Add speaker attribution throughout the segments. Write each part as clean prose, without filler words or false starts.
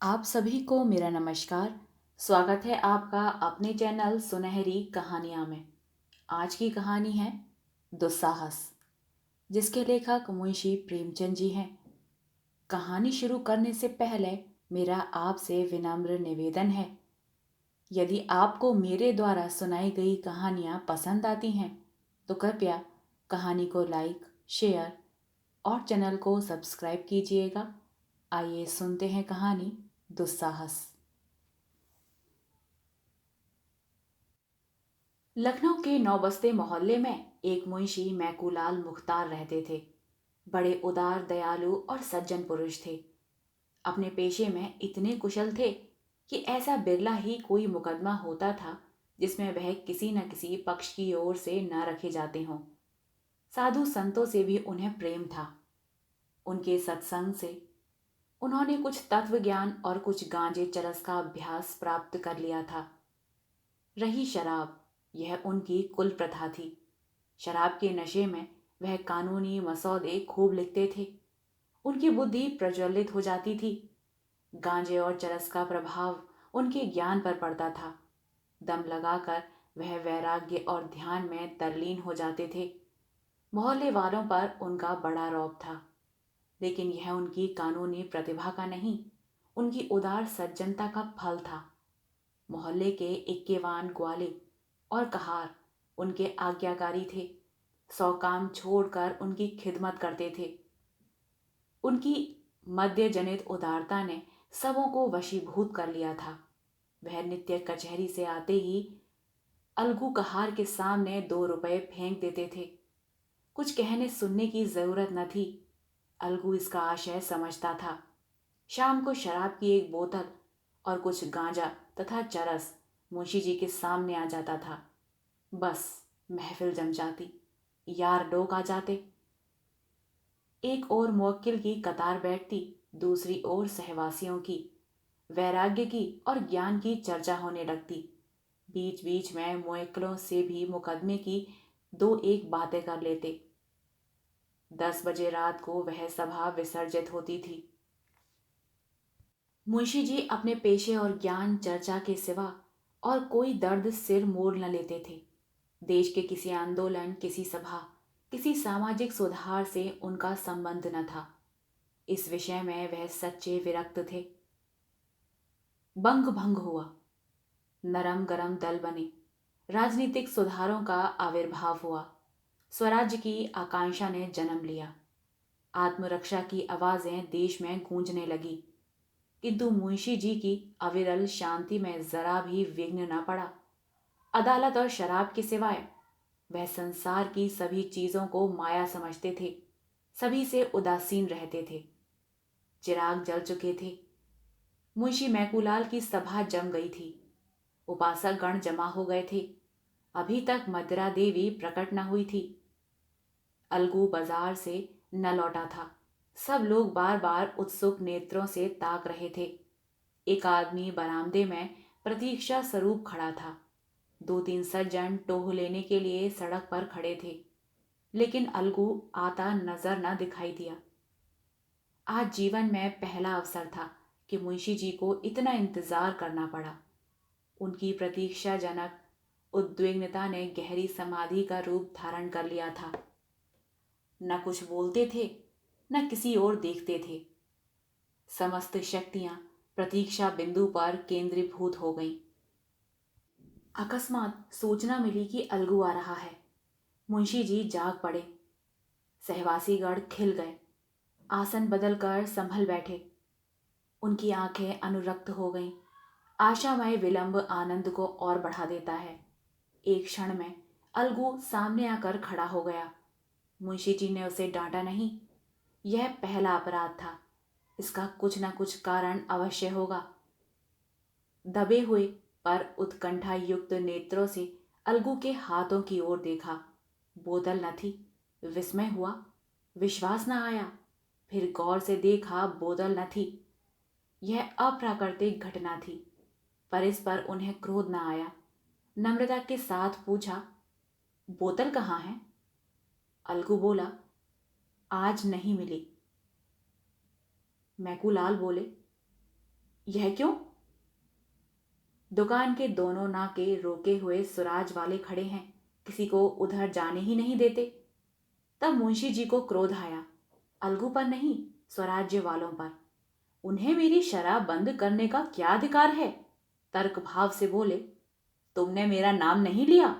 Speaker 1: आप सभी को मेरा नमस्कार। स्वागत है आपका अपने चैनल सुनहरी कहानियाँ में। आज की कहानी है दुस्साहस, जिसके लेखक मुंशी प्रेमचंद जी हैं। कहानी शुरू करने से पहले मेरा आपसे विनम्र निवेदन है, यदि आपको मेरे द्वारा सुनाई गई कहानियाँ पसंद आती हैं तो कृपया कहानी को लाइक, शेयर और चैनल को सब्सक्राइब कीजिएगा। आइए सुनते हैं कहानी दुस्साहस। लखनऊ के नौबस्ते मोहल्ले में एक मुंशी मैकूलाल मुख्तार रहते थे। बड़े उदार, दयालु और सज्जन पुरुष थे। अपने पेशे में इतने कुशल थे कि ऐसा बिरला ही कोई मुकदमा होता था जिसमें वह किसी न किसी पक्ष की ओर से न रखे जाते हों। साधु संतों से भी उन्हें प्रेम था। उनके सत्संग से उन्होंने कुछ तत्व ज्ञान और कुछ गांजे चरस का अभ्यास प्राप्त कर लिया था। रही शराब, यह उनकी कुल प्रथा थी। शराब के नशे में वह कानूनी मसौदे खूब लिखते थे। उनकी बुद्धि प्रज्वलित हो जाती थी। गांजे और चरस का प्रभाव उनके ज्ञान पर पड़ता था। दम लगाकर वह वैराग्य और ध्यान में तल्लीन हो जाते थे। मोहल्ले वालों पर उनका बड़ा रौब था, लेकिन यह उनकी कानूनी प्रतिभा का नहीं, उनकी उदार सज्जनता का फल था। मोहल्ले के इक्केवान ग्वाले और कहार उनके आज्ञाकारी थे। सौ काम छोड़कर उनकी खिदमत करते थे। उनकी मद्य जनित उदारता ने सबों को वशीभूत कर लिया था। वह नित्य कचहरी से आते ही अलगू कहार के सामने 2 रुपए फेंक देते थे। कुछ कहने सुनने की जरूरत न थी। अलगू इसका आशय समझता था। शाम को शराब की एक बोतल और कुछ गांजा तथा चरस मुंशी जी के सामने आ जाता था। बस महफिल जम जाती, यार लोग आ जाते। एक ओर मुवक्किल की कतार बैठती, दूसरी ओर सहवासियों की। वैराग्य की और ज्ञान की चर्चा होने लगती। बीच बीच में मुवक्किलों से भी मुकदमे की दो एक बातें कर लेते। 10 बजे रात को वह सभा विसर्जित होती थी। मुंशी जी अपने पेशे और ज्ञान चर्चा के सिवा और कोई दर्द सिर मोड़ न लेते थे। देश के किसी आंदोलन, किसी सभा, किसी सामाजिक सुधार से उनका संबंध न था। इस विषय में वह सच्चे विरक्त थे। बंग भंग हुआ, नरम गरम दल बने, राजनीतिक सुधारों का आविर्भाव हुआ, स्वराज्य की आकांक्षा ने जन्म लिया, आत्मरक्षा की आवाजें देश में गूंजने लगी। किंतु मुंशी जी की अविरल शांति में जरा भी विघ्न न पड़ा। अदालत और शराब के सिवाय वह संसार की सभी चीजों को माया समझते थे, सभी से उदासीन रहते थे। चिराग जल चुके थे। मुंशी मैकूलाल की सभा जम गई थी। उपासक गण जमा हो गए थे। अभी तक मद्रा देवी प्रकट न हुई थी। अलगू बाजार से न लौटा था। सब लोग बार बार उत्सुक नेत्रों से ताक रहे थे। एक आदमी बरामदे में प्रतीक्षा स्वरूप खड़ा था। 2-3 सज्जन टोह लेने के लिए सड़क पर खड़े थे, लेकिन अलगू आता नजर न दिखाई दिया। आज जीवन में पहला अवसर था कि मुंशी जी को इतना इंतजार करना पड़ा। उनकी प्रतीक्षाजनक उद्विग्नता ने गहरी समाधि का रूप धारण कर लिया था। न कुछ बोलते थे, न किसी ओर देखते थे। समस्त शक्तियां प्रतीक्षा बिंदु पर केंद्रीभूत हो गईं। अकस्मात सूचना मिली कि अलगू आ रहा है। मुंशी जी जाग पड़े। सहवासीगढ़ खिल गए, आसन बदलकर संभल बैठे। उनकी आंखें अनुरक्त हो गईं। आशामय विलंब आनंद को और बढ़ा देता है। एक क्षण में अलगू सामने आकर खड़ा हो गया। मुंशी जी ने उसे डांटा नहीं। यह पहला अपराध था, इसका कुछ न कुछ कारण अवश्य होगा। दबे हुए पर उत्कंठा युक्त नेत्रों से अलगू के हाथों की ओर देखा। बोतल न थी। विस्मय हुआ, विश्वास न आया। फिर गौर से देखा, बोतल न थी। यह अप्राकृतिक घटना थी, पर इस पर उन्हें क्रोध न आया। नम्रता के साथ पूछा, बोतल कहाँ है? अलगू बोला, आज नहीं मिली। मैकूलाल बोले, यह क्यों? दुकान के दोनों नाके रोके हुए सुराज वाले खड़े हैं, किसी को उधर जाने ही नहीं देते। तब मुंशी जी को क्रोध आया, अलगू पर नहीं, स्वराज्य वालों पर। उन्हें मेरी शराब बंद करने का क्या अधिकार है? तर्क भाव से बोले, तुमने मेरा नाम नहीं लिया?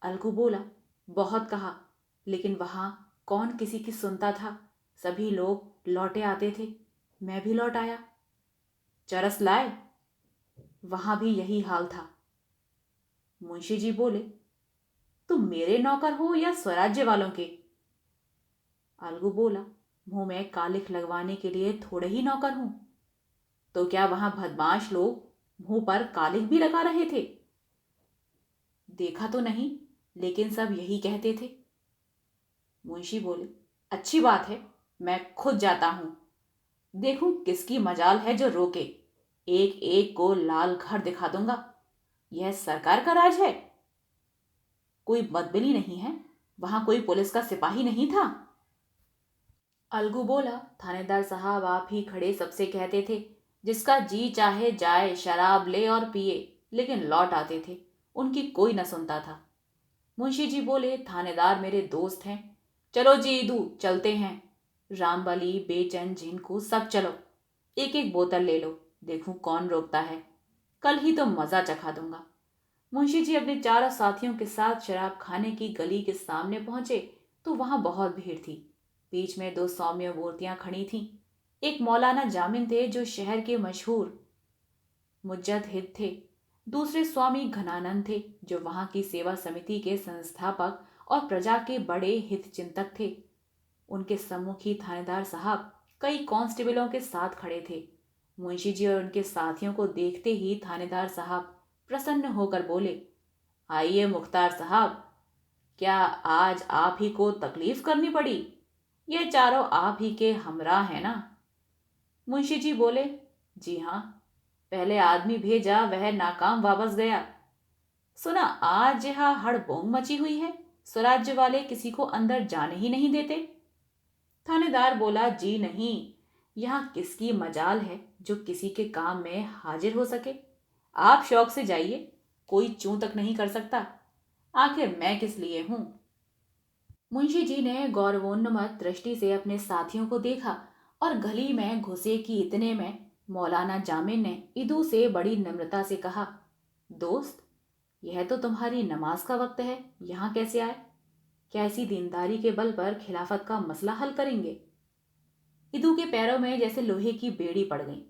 Speaker 1: अलगू बोला, बहुत कहा, लेकिन वहां कौन किसी की सुनता था। सभी लोग लौटे आते थे, मैं भी लौट आया। चरस लाए? वहां भी यही हाल था। मुंशी जी बोले, तुम मेरे नौकर हो या स्वराज्य वालों के? अलगू बोला, मुंह में कालिख लगवाने के लिए थोड़े ही नौकर हूं। तो क्या वहां बदमाश लोग मुंह पर कालिख भी लगा रहे थे? देखा तो नहीं, लेकिन सब यही कहते थे। मुंशी बोले, अच्छी बात है, मैं खुद जाता हूं, देखूं किसकी मजाल है जो रोके। एक एक को लाल घर दिखा दूंगा। यह सरकार का राज है? कोई मतबली नहीं है? वहां कोई पुलिस का सिपाही नहीं था? अलगू बोला, थानेदार साहब आप ही खड़े सबसे कहते थे, जिसका जी चाहे जाए शराब ले और पिए, लेकिन लौट आते थे, उनकी कोई न सुनता था। मुंशी जी बोले, थानेदार मेरे दोस्त हैं, चलो जी ईदू चलते हैं। रामबली, बेचैन, झिनकू सब चलो, एक एक बोतल ले लो, देखूं कौन रोकता है। कल ही तो मजा चखा दूंगा। मुंशी जी अपने चारों साथियों के साथ शराब खाने की गली के सामने पहुंचे तो वहां बहुत भीड़ थी। बीच में दो सौम्य मूर्तियां खड़ी थीं। एक मौलाना जामिन थे जो शहर के मशहूर मुज्जतहिद थे। दूसरे स्वामी घनानंद थे जो वहां की सेवा समिति के संस्थापक और प्रजा के बड़े हित चिंतक थे। उनके सम्मुखी थानेदार साहब कई कांस्टेबलों के साथ खड़े थे। मुंशी जी और उनके साथियों को देखते ही थानेदार साहब प्रसन्न होकर बोले, आइए मुख्तार साहब, क्या आज आप ही को तकलीफ करनी पड़ी? ये चारों आप ही के हमराह हैं ना? मुंशी जी बोले, जी हाँ, पहले आदमी भेजा वह नाकाम वापस गया। सुना आज यहाँ हड़बोंग मची हुई है, स्वराज्य वाले किसी को अंदर जाने ही नहीं देते। थानेदार बोला, जी नहीं, यहाँ किसकी मजाल है जो किसी के काम में हाजिर हो सके। आप शौक से जाइए, कोई चूं तक नहीं कर सकता। आखिर मैं किस लिए हूं? मुंशी जी ने गौरवोन्नत दृष्टि से अपने साथियों को देखा और गली में घुसे कि इतने में मौलाना जामिन ने इदू से बड़ी नम्रता से कहा, दोस्त, यह तो तुम्हारी नमाज का वक्त है, यहाँ कैसे आए? क्या ऐसी दीनदारी के बल पर खिलाफत का मसला हल करेंगे? इदू के पैरों में जैसे लोहे की बेड़ी पड़ गई।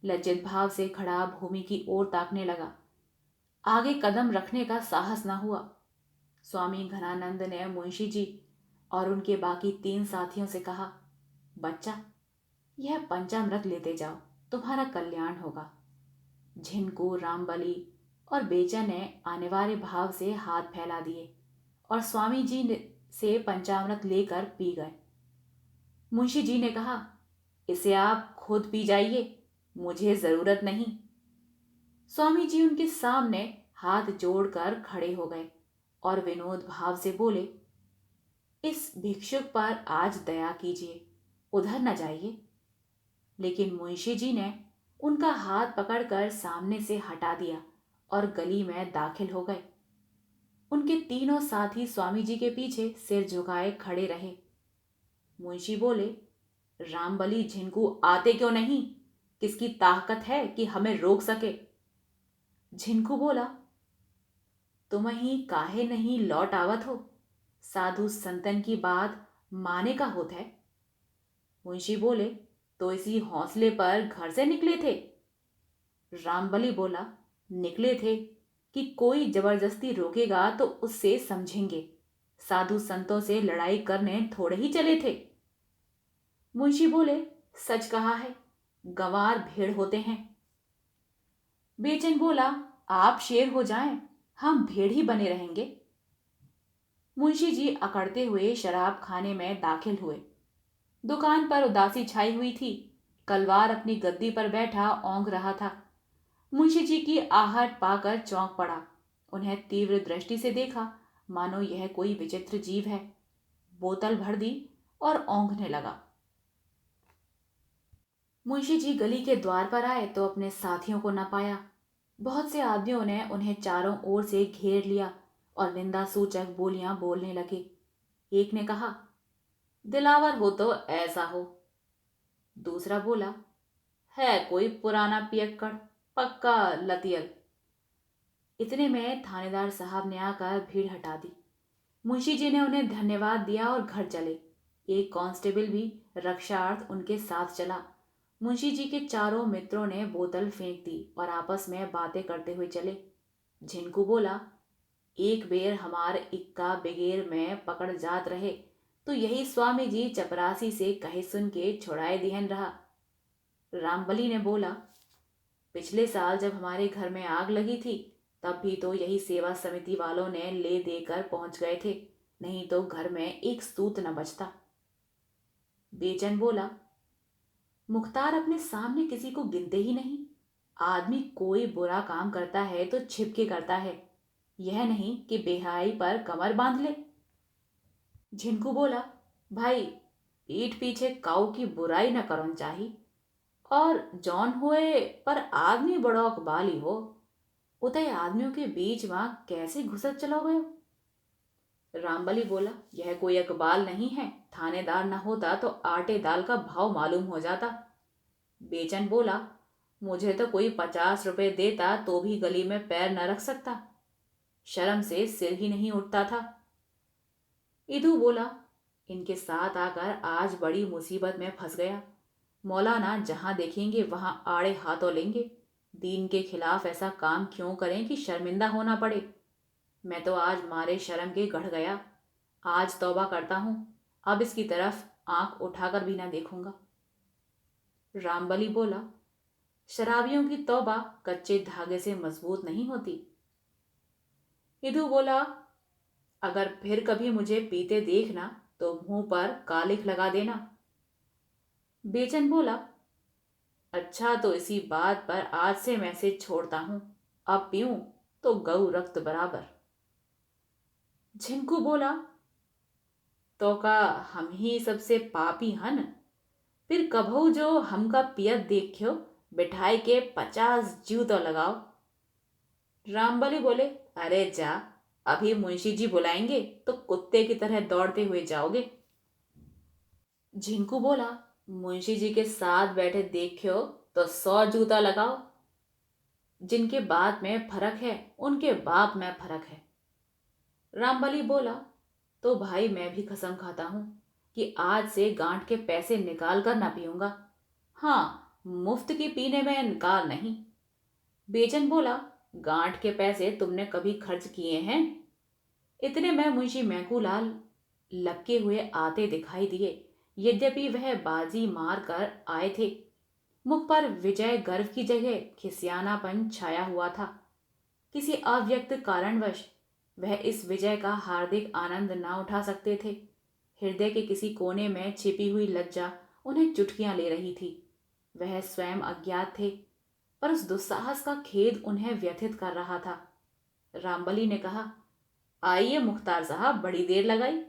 Speaker 1: लज्जित भाव से खड़ा भूमि की ओर ताकने लगा। आगे कदम रखने का साहस न हुआ। स्वामी घनानंद ने मुंशी जी और उनके बाकी तीन साथियों से कहा, बच्चा, यह पंचामृत लेते जाओ, तुम्हारा कल्याण होगा। झिनकू, रामबली और बेचन ने अनिवार्य भाव से हाथ फैला दिए और स्वामी जी से पंचामृत लेकर पी गए। मुंशी जी ने कहा, इसे आप खुद पी जाइए, मुझे जरूरत नहीं। स्वामी जी उनके सामने हाथ जोड़कर खड़े हो गए और विनोद भाव से बोले, इस भिक्षुक पर आज दया कीजिए, उधर न जाइए। लेकिन मुंशी जी ने उनका हाथ पकड़कर सामने से हटा दिया और गली में दाखिल हो गए। उनके तीनों साथी स्वामी जी के पीछे सिर झुकाए खड़े रहे। मुंशी बोले, रामबली, झिनकू आते क्यों नहीं? किसकी ताकत है कि हमें रोक सके? झिनकू बोला, तुम ही काहे नहीं लौट आवत हो? साधु संतन की बात माने का होता है। मुंशी बोले, तो इसी हौसले पर घर से निकले थे? रामबली बोला, निकले थे कि कोई जबरदस्ती रोकेगा तो उससे समझेंगे। साधु संतों से लड़ाई करने थोड़े ही चले थे। मुंशी बोले, सच कहा है, गंवार भेड़ होते हैं। बेचैन बोला, आप शेर हो जाएं, हम भेड़ ही बने रहेंगे। मुंशी जी अकड़ते हुए शराब खाने में दाखिल हुए। दुकान पर उदासी छाई हुई थी। कलवार अपनी गद्दी पर बैठा औंघ रहा था। मुंशी जी की आहट पाकर चौंक पड़ा। उन्हें तीव्र दृष्टि से देखा, मानो यह कोई विचित्र जीव है। बोतल भर दी और औंघने लगा। मुंशी जी गली के द्वार पर आए तो अपने साथियों को न पाया। बहुत से आदमियों ने उन्हें चारों ओर से घेर लिया और निंदा सूचक बोलियां बोलने लगे। एक ने कहा, दिलावर हो तो ऐसा हो। दूसरा बोला, है कोई पुराना पियक्कड़, पक्का लतियल। इतने में थानेदार साहब ने आकर भीड़ हटा दी। मुंशी जी ने उन्हें धन्यवाद दिया और घर चले। एक कांस्टेबल भी रक्षार्थ उनके साथ चला। मुंशी जी के चारों मित्रों ने बोतल फेंक दी और आपस में बातें करते हुए चले। झिनकू बोला, एक बेर हमार इक्का बिगेर में पकड़ जात रहे तो यही स्वामी जी चपरासी से कहे सुन के छुड़ाए दिहन रहा। रामबली ने बोला, पिछले साल जब हमारे घर में आग लगी थी तब भी तो यही सेवा समिति वालों ने ले देकर पहुंच गए थे, नहीं तो घर में एक सूत न बचता। बेचैन बोला, मुख्तार अपने सामने किसी को गिनते ही नहीं। आदमी कोई बुरा काम करता है तो छिप के करता है, यह नहीं कि बेहाई पर कमर बांध ले। झिनकू बोला, भाई पीठ पीछे काऊ की बुराई न करन चाही, और जौन हुए पर आदमी बड़ो अकबाली हो, उतय आदमियों के बीच वहां कैसे घुसत चलो गयो। रामबली बोला, यह कोई अकबाल नहीं है, थानेदार न होता तो आटे दाल का भाव मालूम हो जाता। बेचन बोला, मुझे तो कोई 50 रुपए देता तो भी गली में पैर न रख सकता, शर्म से सिर ही नहीं उठता था। इदू बोला, इनके साथ आकर आज बड़ी मुसीबत में फंस गया। मौलाना जहां देखेंगे वहां आड़े हाथों लेंगे। दीन के खिलाफ ऐसा काम क्यों करें कि शर्मिंदा होना पड़े। मैं तो आज मारे शर्म के गढ़ गया। आज तौबा करता हूं, अब इसकी तरफ आंख उठाकर भी ना देखूंगा। रामबली बोला, शराबियों की तौबा कच्चे धागे से मजबूत नहीं होती। इदू बोला, अगर फिर कभी मुझे पीते देखना तो मुंह पर कालिख लगा देना। बेचन बोला, अच्छा तो इसी बात पर आज से मैं से छोड़ता हूं, अब पीऊं तो गऊ रक्त बराबर। झिंकू बोला, तो का हम ही सबसे पापी हन, फिर कभू जो हमका पियत देखियो बिठाई के 50 जूं तो लगाओ। रामबली बोले, अरे जा, अभी मुंशी जी बुलाएंगे तो कुत्ते की तरह दौड़ते हुए जाओगे। झिंकू बोला, मुंशी जी के साथ बैठे देखियो तो 100 जूता लगाओ। जिनके बात में फर्क है उनके बाप में फर्क है। रामबली बोला, तो भाई मैं भी कसम खाता हूं कि आज से गांठ के पैसे निकाल कर ना पीऊंगा। हाँ, मुफ्त की पीने में इनकार नहीं। बेचन बोला, गांठ के पैसे तुमने कभी खर्च किए हैं? इतने में मुंशी मैकूलाल लपके हुए आते दिखाई दिए। यद्यपि वह बाजी मार कर आए थे, मुख पर विजय गर्व की जगह खिसियानापन छाया हुआ था। किसी अव्यक्त कारणवश वह इस विजय का हार्दिक आनंद ना उठा सकते थे। हृदय के किसी कोने में छिपी हुई लज्जा उन्हें चुटकियां ले रही थी। वह स्वयं अज्ञात थे, पर उस दुस्साहस का खेद उन्हें व्यथित कर रहा था। रामबली ने कहा, आइए मुख्तार साहब, बड़ी देर लगाई।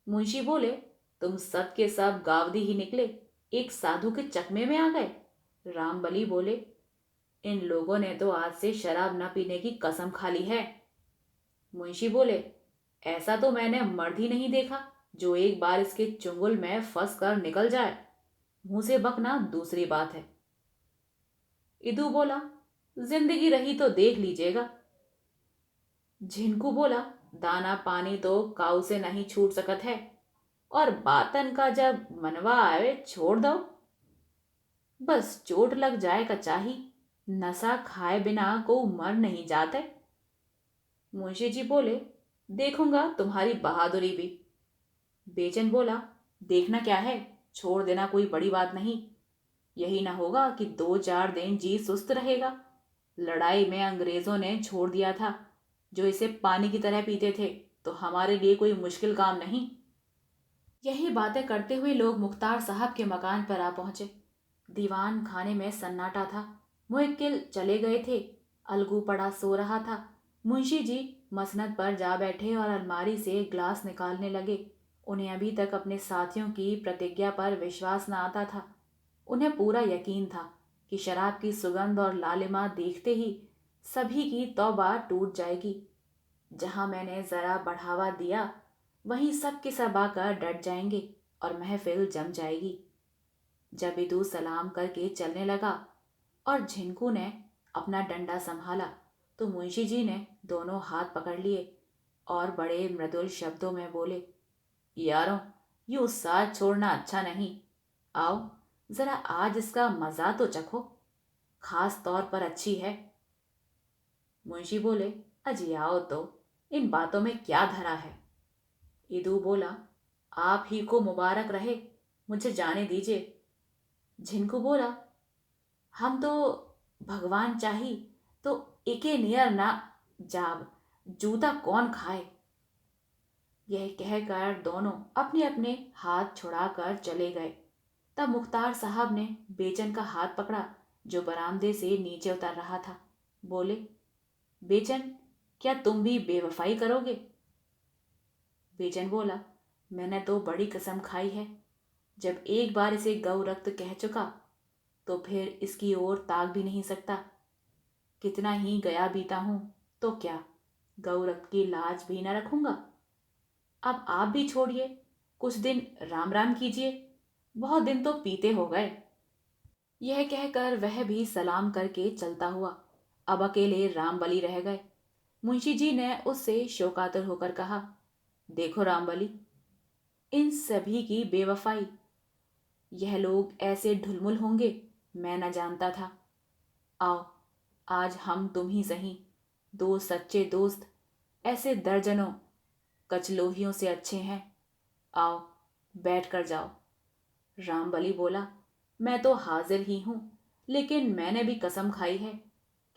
Speaker 1: मुंशी बोले, तुम सब के सब गावदी ही निकले, एक साधु के चकमे में आ गए। रामबली बोले, इन लोगों ने तो आज से शराब न पीने की कसम खा ली है। मुंशी बोले, ऐसा तो मैंने मर्द ही नहीं देखा जो एक बार इसके चुंगल में फंस कर निकल जाए। मुंह से बकना दूसरी बात है। इदू बोला, जिंदगी रही तो देख लीजिएगा। झिनकू बोला, दाना पानी तो काऊ से नहीं छूट सकत है, और बातन का जब मनवा आवे छोड़ दो। बस चोट लग जाए का चाही, नशा खाए बिना को मर नहीं जाते। मुंशी जी बोले, देखूंगा तुम्हारी बहादुरी भी। बेचन बोला, देखना क्या है, छोड़ देना कोई बड़ी बात नहीं। यही ना होगा कि 2-4 दिन जी सुस्त रहेगा। लड़ाई में अंग्रेजों ने छोड़ दिया था, जो इसे पानी की तरह पीते थे, तो हमारे लिए कोई मुश्किल काम नहीं। यही बातें करते हुए लोग मुख्तार साहब के मकान पर आ पहुंचे। दीवान खाने में सन्नाटा था। मुवक्किल चले गए थे। अलगू पड़ा सो रहा था। मुंशी जी मसनद पर जा बैठे और अलमारी से ग्लास निकालने लगे। उन्हें अभी तक अपने साथियों की प्रतिज्ञा पर विश्वास न आता था। उन्हें पूरा यकीन था कि शराब की सुगंध और लालिमा देखते ही सभी की तौबा टूट जाएगी। जहां मैंने जरा बढ़ावा दिया, वहीं सब के सब आकर डट जाएंगे और महफिल जम जाएगी। जब इदू सलाम करके चलने लगा और झिनकू ने अपना डंडा संभाला, तो मुंशी जी ने दोनों हाथ पकड़ लिए और बड़े मृदुल शब्दों में बोले, यारों, यूं साथ छोड़ना अच्छा नहीं। आओ, जरा आज इसका मजा तो चखो, खास तौर पर अच्छी है। मुंशी बोले, अजी आओ तो, इन बातों में क्या धरा है। इदू बोला, आप ही को मुबारक रहे, मुझे जाने दीजिए। झिनकू बोला, हम तो भगवान चाही तो एके नियर ना जाब, जूता कौन खाए। यह कहकर दोनों अपने अपने हाथ छुड़ाकर चले गए। तब मुख्तार साहब ने बेचन का हाथ पकड़ा, जो बरामदे से नीचे उतर रहा था। बोले, बेचन, क्या तुम भी बेवफाई करोगे? बेचन बोला, मैंने तो बड़ी कसम खाई है, जब एक बार इसे गौ रक्त कह चुका तो फिर इसकी ओर ताक भी नहीं सकता। कितना ही गया बीता हूं, तो क्या गौ रक्त की लाज भी न रखूंगा। अब आप भी छोड़िए, कुछ दिन राम राम कीजिए, बहुत दिन तो पीते हो गए। यह कहकर वह भी सलाम करके चलता हुआ अब अकेले रामबली रह गए। मुंशी जी ने उससे शोकातुर होकर कहा, देखो रामबली, इन सभी की बेवफाई, यह लोग ऐसे ढुलमुल होंगे, मैं न जानता था। आओ, आज हम तुम ही सही, दो सच्चे दोस्त ऐसे दर्जनों कचलोहियों से अच्छे हैं। आओ, बैठ कर जाओ। रामबली बोला, मैं तो हाजिर ही हूं, लेकिन मैंने भी कसम खाई है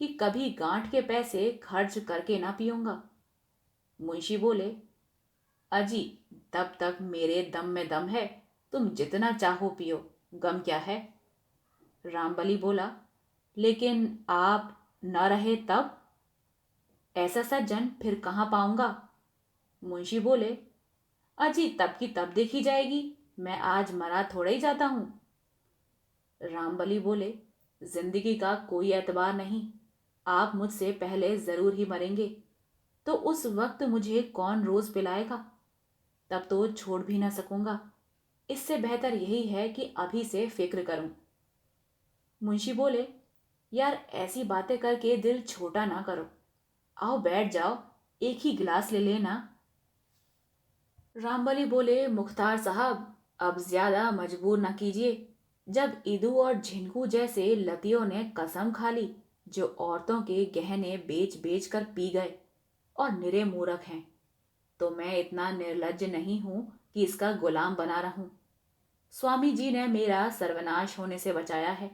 Speaker 1: कि कभी गांठ के पैसे खर्च करके ना पीऊंगा। मुंशी बोले, अजी, तब तक मेरे दम में दम है, तुम जितना चाहो पियो, गम क्या है। रामबली बोला, लेकिन आप न रहे तब? ऐसा सज्जन फिर कहाँ पाऊंगा। मुंशी बोले, अजी, तब की तब देखी जाएगी, मैं आज मरा थोड़ा ही जाता हूं। रामबली बोले, जिंदगी का कोई एतबार नहीं, आप मुझसे पहले जरूर ही मरेंगे, तो उस वक्त मुझे कौन रोज पिलाएगा। तब तो छोड़ भी ना सकूंगा। इससे बेहतर यही है कि अभी से फिक्र करूं। मुंशी बोले, यार, ऐसी बातें करके दिल छोटा ना करो। आओ बैठ जाओ, एक ही गिलास ले लेना। रामबली बोले, मुख्तार साहब, अब ज्यादा मजबूर न कीजिए। जब इदू और झिनकू जैसे लतियों ने कसम खा ली, जो औरतों के गहने बेच बेच कर पी गए और निरे मूर्ख हैं, तो मैं इतना निर्लज्ज नहीं हूं कि इसका गुलाम बना रहूं। स्वामी जी ने मेरा सर्वनाश होने से बचाया है,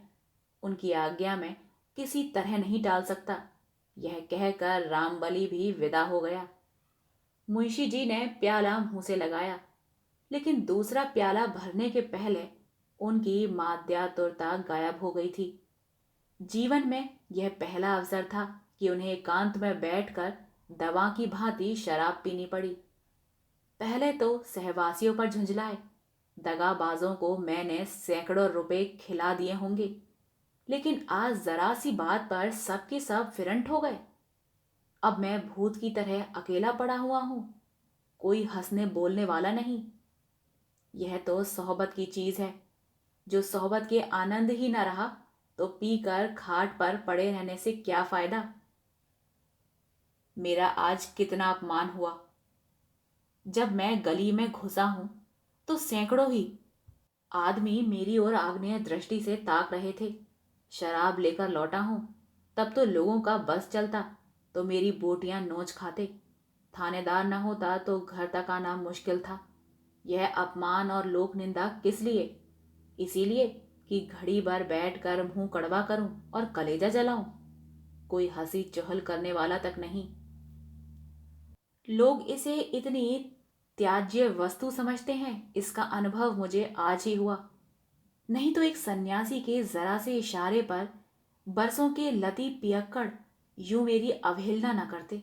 Speaker 1: उनकी आज्ञा में किसी तरह नहीं टाल सकता। यह कहकर रामबली भी विदा हो गया। मुंशी जी ने प्याला मुंह से लगाया, लेकिन दूसरा प्याला भरने के पहले उनकी माद्यातुरता गायब हो गई थी। जीवन में यह पहला अवसर था कि उन्हें एकांत में बैठकर दवा की भांति शराब पीनी पड़ी। पहले तो सहवासियों पर झुंझलाए, दगाबाजों को मैंने सैकड़ों रुपए खिला दिए होंगे, लेकिन आज जरा सी बात पर सबके सब फिरंट हो गए। अब मैं भूत की तरह अकेला पड़ा हुआ हूं, कोई हंसने बोलने वाला नहीं। यह तो सोहबत की चीज है, जो सोहबत के आनंद ही न रहा तो पीकर खाट पर पड़े रहने से क्या फायदा। मेरा आज कितना अपमान हुआ। जब मैं गली में घुसा हूं तो सैकड़ों ही आदमी मेरी ओर आग्नेय दृष्टि से ताक रहे थे। शराब लेकर लौटा हूं, तब तो लोगों का बस चलता तो मेरी बोटियां नोच खाते। थानेदार न होता तो घर तक आना मुश्किल था। यह अपमान और लोक निंदा किस लिए? इसीलिए कि घड़ी भर बैठ कर मुंह कड़वा करूं और कलेजा जलाऊं। कोई हंसी चुहल करने वाला तक नहीं। लोग इसे इतनी त्याज्य वस्तु समझते हैं, इसका अनुभव मुझे आज ही हुआ। नहीं तो एक सन्यासी के जरा से इशारे पर बरसों के लती पियक्कड़ यूं मेरी अवहेलना न करते।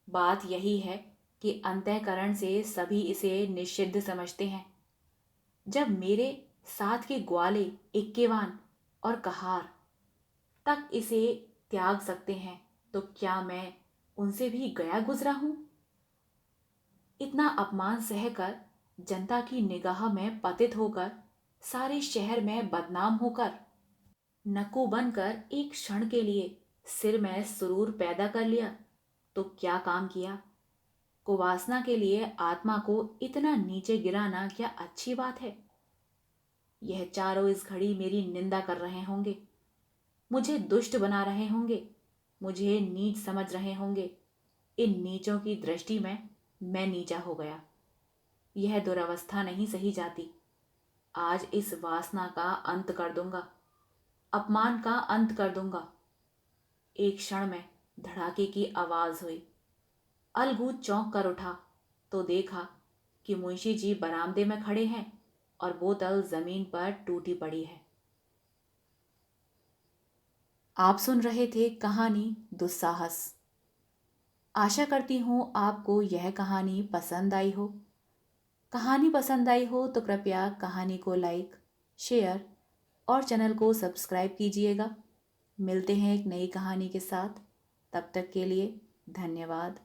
Speaker 1: बात यही है कि अंतःकरण से सभी इसे निषिद्ध समझते हैं। जब मेरे साथ के ग्वाले, इक्केवान और कहार तक इसे त्याग सकते हैं, तो क्या मैं उनसे भी गया गुजरा हूं? इतना अपमान सहकर, जनता की निगाह में पतित होकर, सारे शहर में बदनाम होकर, नक्कू बनकर एक क्षण के लिए सिर में सुरूर पैदा कर लिया, तो क्या काम किया? कुवासना के लिए आत्मा को इतना नीचे गिराना क्या अच्छी बात है? यह चारों इस घड़ी मेरी निंदा कर रहे होंगे, मुझे दुष्ट बना रहे होंगे, मुझे नीच समझ रहे होंगे। इन नीचों की दृष्टि में मैं नीचा हो गया। यह दुरवस्था नहीं सही जाती। आज इस वासना का अंत कर दूंगा, अपमान का अंत कर दूंगा। एक क्षण में धड़ाके की आवाज हुई। अलगू चौंक कर उठा तो देखा कि मुंशी जी बरामदे में खड़े हैं और बोतल जमीन पर टूटी पड़ी है। आप सुन रहे थे कहानी दुस्साहस। आशा करती हूँ आपको यह कहानी पसंद आई हो। कहानी पसंद आई हो तो कृपया कहानी को लाइक, शेयर और चैनल को सब्सक्राइब कीजिएगा। मिलते हैं एक नई कहानी के साथ। तब तक के लिए धन्यवाद।